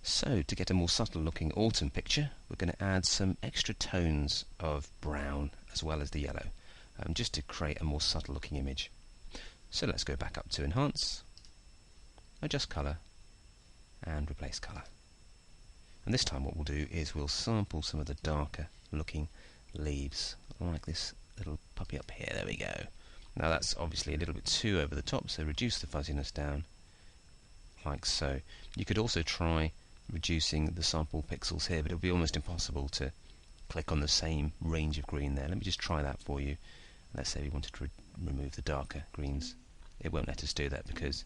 So to get a more subtle looking autumn picture, we're going to add some extra tones of brown as well as the yellow, just to create a more subtle looking image. So let's go back up to Enhance, Adjust Colour, and Replace Colour. And this time what we'll do is we'll sample some of the darker looking leaves, like this little puppy up here. There we go. Now that's obviously a little bit too over the top, so reduce the fuzziness down, like so. You could also try reducing the sample pixels here, but it'll be almost impossible to click on the same range of green there. Let me just try that for you. Let's say we wanted to remove the darker greens. It won't let us do that because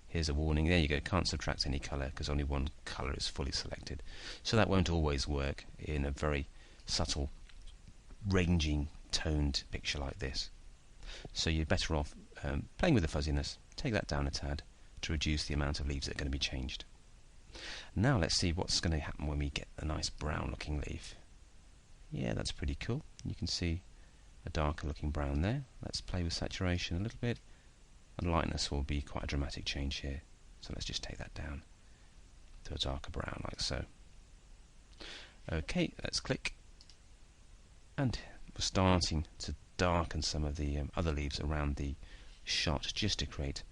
here's a warning. There you go, can't subtract any colour because only one colour is fully selected. So that won't always work in a very subtle, ranging, toned picture like this. So you're better off playing with the fuzziness. Take that down a tad to reduce the amount of leaves that are going to be changed. Now let's see what's going to happen when we get a nice brown looking leaf. Yeah, that's pretty cool. You can see a darker looking brown there. Let's play with saturation a little bit, and lightness will be quite a dramatic change here. So let's just take that down to a darker brown like so. Okay, let's click, and we're starting to darken some of the other leaves around the shot just to create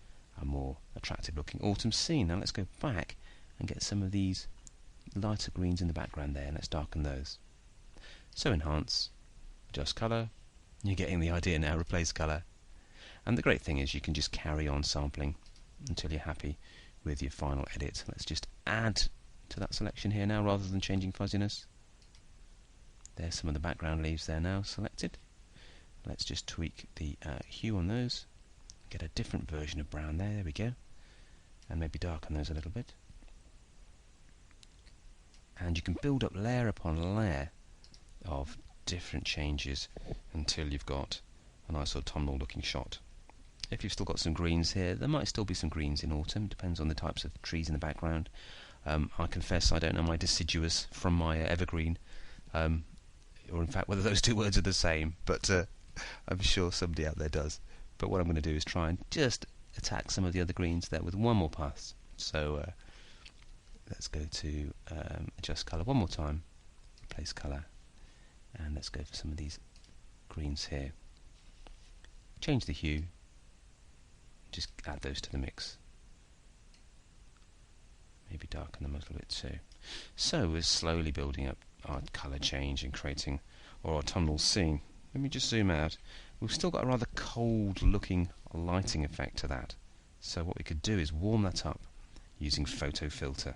a more attractive looking autumn scene. Now let's go back and get some of these lighter greens in the background there, and let's darken those. So Enhance, Adjust Colour. You're getting the idea now, Replace Colour. And the great thing is you can just carry on sampling until you're happy with your final edit. Let's just add to that selection here now rather than changing fuzziness. There's some of the background leaves there now selected. Let's just tweak the hue on those. Get a different version of brown there. There we go. And maybe darken those a little bit. And you can build up layer upon layer of different changes until you've got a nice autumnal looking shot. If you've still got some greens here, there might still be some greens in autumn, depends on the types of trees in the background. I confess I don't know my deciduous from my evergreen, or in fact whether those two words are the same, but I'm sure somebody out there does. But what I'm going to do is try and just attack some of the other greens there with one more pass. So let's go to Adjust Colour one more time, Replace Colour, and let's go for some of these greens here. Change the hue, just add those to the mix. Maybe darken them a little bit too. So we're slowly building up our colour change and creating our autumnal scene. Let me just zoom out. We've still got a rather cold looking lighting effect to that. So what we could do is warm that up using Photo Filter.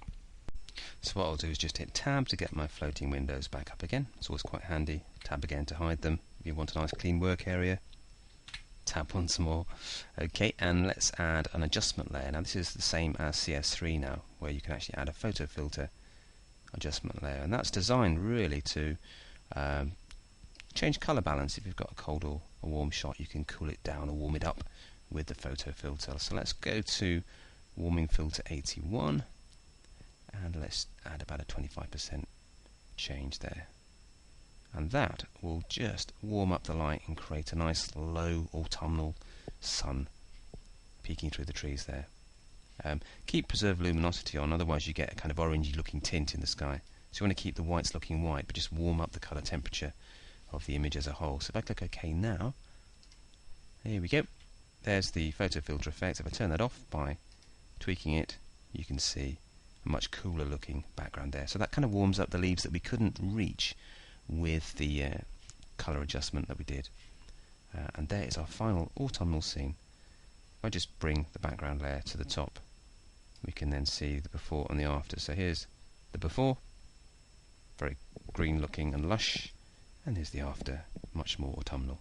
So what I'll do is just hit Tab to get my floating windows back up again. It's always quite handy. Tab again to hide them. If you want a nice clean work area, Tab once more. Okay, and let's add an adjustment layer. Now this is the same as CS3 now, where you can actually add a Photo Filter adjustment layer, and that's designed really to change colour balance. If you've got a cold or a warm shot, you can cool it down or warm it up with the Photo Filter. So let's go to Warming Filter 81, and let's add about a 25% change there. And that will just warm up the light and create a nice low autumnal sun peeking through the trees there. Keep preserve luminosity on, otherwise you get a kind of orangey looking tint in the sky. So you want to keep the whites looking white, but just warm up the colour temperature of the image as a whole. So if I click OK now, there we go. There's the Photo Filter effect. If I turn that off by tweaking it, you can see a much cooler looking background there. So that kind of warms up the leaves that we couldn't reach with the colour adjustment that we did. And there is our final autumnal scene. If I just bring the background layer to the top, we can then see the before and the after. So here's the before, very green looking and lush, and here's the after, much more autumnal.